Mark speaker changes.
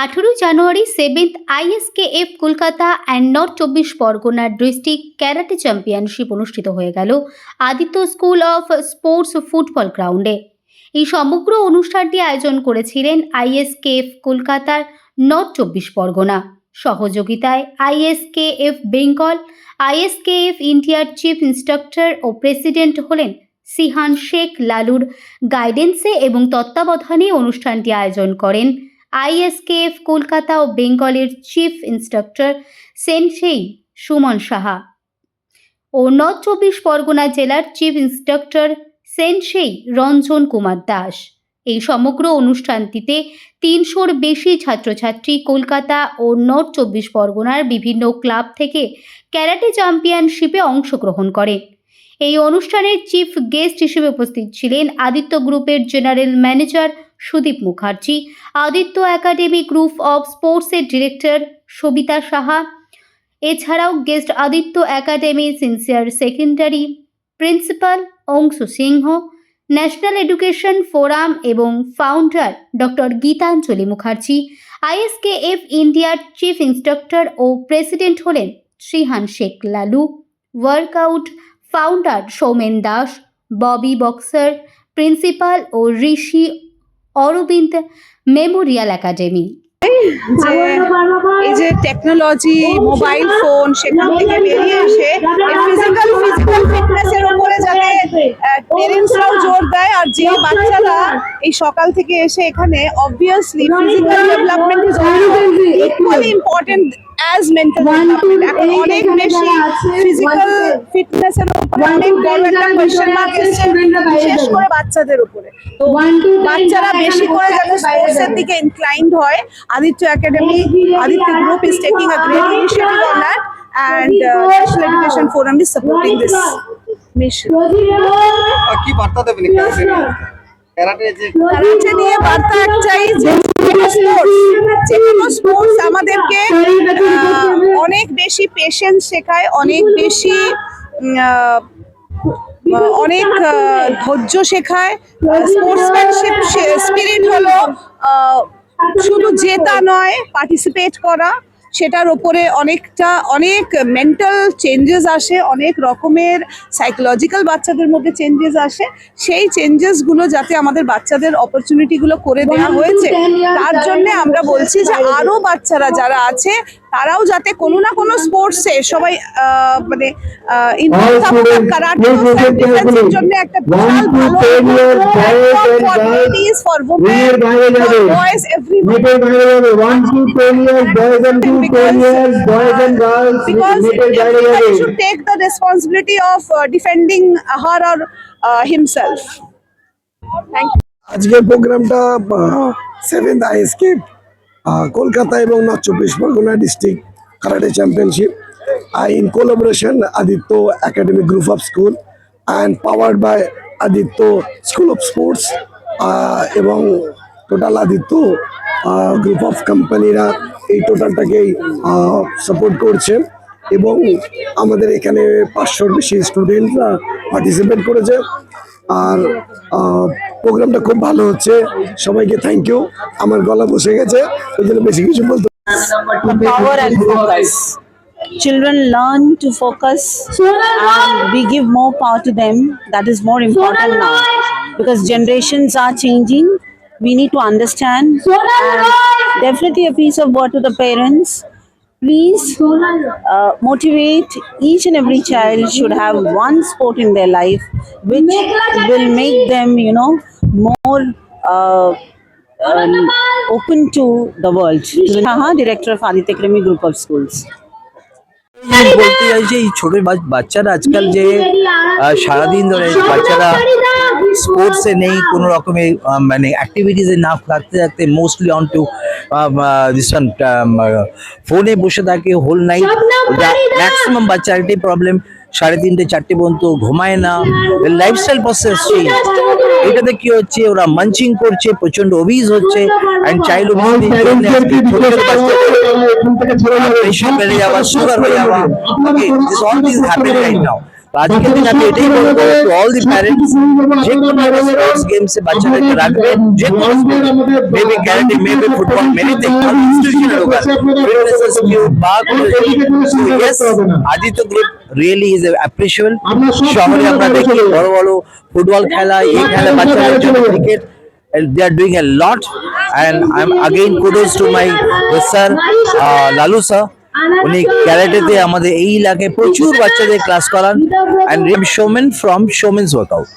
Speaker 1: 18 January 7th ISKF Kolkata and north 24 Pargana district karate championship অনুষ্ঠিত হয়ে গেল Aditya school of sports football গ্রাউন্ডে। এই সমগ্র অনুষ্ঠানটি আয়োজন করেছিলেন ISKF কলকাতার নর্থ 24 পরগনা। সহযোগিতায় ISKF বেঙ্গল, ISKF ইন্ডিয়ার চিফ ইন্সট্রাক্টর ও প্রেসিডেন্ট হলেন সিহান শেখ লালুর গাইডেন্সে এবং তত্ত্বাবধানে অনুষ্ঠানটি আয়োজন করেন ISKF কলকাতা ও বেঙ্গলের চিফ ইন্সট্রাক্টর সেনসেই সুমন সাহা ও নর্থ 24 পরগনা জেলার চিফ ইন্সট্রাক্টর সেনসেই রঞ্জন কুমার দাস। এই সমগ্র অনুষ্ঠানটিতে 300-র বেশি ছাত্রছাত্রী কলকাতা ও নর্থ 24 পরগনার বিভিন্ন ক্লাব থেকে ক্যারাটে চ্যাম্পিয়নশিপে অংশগ্রহণ করে। এই অনুষ্ঠানের চিফ গেস্ট হিসেবে উপস্থিত ছিলেন আদিত্য গ্রুপের general manager Sudip Mukherjee, Aditya academy group of স্পোর্টসের ডিরেক্টর সবিতা সাহা। এছাড়াও guest Aditya academy senior secondary principal Anshu Singh, national education forum এবং founder doctor Gitanjali Mukherjee. ISKF ইন্ডিয়ার চিফ ইন্সট্রাক্টর ও প্রেসিডেন্ট হলেন Shihan Sheikh Lalu, workout founder Soumen Das, Bobby boxer principal ও ঋষি অরবিন্দ মেমোরিয়াল একাডেমি।
Speaker 2: এই যে টেকনোলজি, মোবাইল ফোন, সেখান থেকে বেরিয়ে এসে ফিজিক্যাল ফিটনেসের উপরে যাতে পেরেন্টসরাও জোর দেয়, আর যে বাচ্চারা এই সকাল থেকে এসে এখানে obviously physical development is equally important as mental development. এখন অনেক বেশি ফিজিক্যাল ফিটনেসের উপরে অনেক বড় একটা কোয়েশ্চেন মার্ক এসেছে, বিশেষ করে বাচ্চাদের উপরে। তো বাচ্চারা বেশি করে যাতে স্পোর্টসের দিকে ইনক্লাইন্ড হয়, Aditya Academy, Aditya Group is taking a great initiative on that, and National Education Forum is supporting this mission.
Speaker 3: কি বার্তা দেবেন ক্যারাটে
Speaker 2: নিয়ে বার্তা একটাই, যে কোনো স্পোর্টস আমাদেরকে অনেক বেশি পেশেন্স শেখায়, অনেক বেশি অনেক ধৈর্য শেখায়। স্পোর্টসম্যানশিপ স্পিরিট হলো শুধু জেতা নয়, পার্টিসিপেট করা, সেটার ওপরে অনেক মেন্টাল চেঞ্জেস আসে, অনেক রকমের সাইকোলজিক্যাল বাচ্চাদের মধ্যে চেঞ্জেস আসে। সেই চেঞ্জেসগুলো যাতে আমাদের বাচ্চাদের অপরচুনিটিগুলো করে দেওয়া হয়েছে, তার জন্য আমরা বলছি যে আরও বাচ্চারা যারা আছে তারাও যাতে কোনো না কোনো স্পোর্টসে সবাই মানে কারাটের জন্য একটা বিশাল ভালো for women, for boys, everyone, boys and girls, because everybody should take the responsibility of defending her or himself. Thank you.
Speaker 4: আজকের প্রোগ্রামটা 7th ISKF কলকাতা এবং north 24 Pargana district karate championship in collaboration Aditya Academy Group of School and powered by Aditya School of Sports এবং total Aditya group of কোম্পানিরা এই টোটালটাকেই support করছে এবং আমাদের এখানে 500-র বেশি স্টুডেন্টরা পার্টিসিপেট করেছে। আর প্রোগ্রামটা খুব ভালো হচ্ছে, সবাইকে থ্যাংক ইউ। আমার গলা বসে গেছে, ওই জন্য বেশি কিছু বলতে।
Speaker 2: Power and focus. Children learn to focus and we give more power to them. That is more important now, because generations are changing. We need to understand, and definitely a piece of word to the parents. Please motivate each and every child should have one sport in their life which will make them, more open to the world. Director of Aditya Academy Group of Schools.
Speaker 5: বলতে চাইছি, এই ছোট বাচ্চারা আজকাল যে সারাদিন ধরে বাচ্চারা স্পোর্টসে নেই, কোনো রকমের মানে অ্যাক্টিভিটিসে না থাকতে থাকতে mostly on to this one ফোনে বসে থাকে হোল নাইট। ম্যাক্সিমাম বাচ্চার একটাই প্রবলেম, 3:30 4টে পর্যন্ত ঘুমায় না। লাইফস্টাইল প্রসেস চেঞ্জ, এটাতে কি হচ্ছে, ওরা মাঞ্চিং করছে, প্রচন্ড ওবিজ হচ্ছে, অ্যান্ড চাইল্ড প্রেশার বেড়ে যাওয়া, সুগার হয়ে যাওয়া, all this happen right now. আজকের দিন আমি এটাই বলবো টু অল দি প্যারেন্টস, যে কোনো স্পোর্টস গেমসে বাচ্চাদেরকে রাখবেন, যে কোনো maybe karate, maybe football, many thing, institutional হোক, ফিটনেস ইনস্টিটিউট বা কোনো yes, Aditya group really is appreciable. শহরে আমরা দেখি বড় বড় ফুটবল খেলা, এই খেলা, বাচ্চাদের জন্য cricket, they are doing a lot, and I'm again kudos to my sir Lalu sir, উনি ক্যারাটেতে আমাদের এই এলাকায় প্রচুর বাচ্চাদের ক্লাস করান, and showman from showman's workout.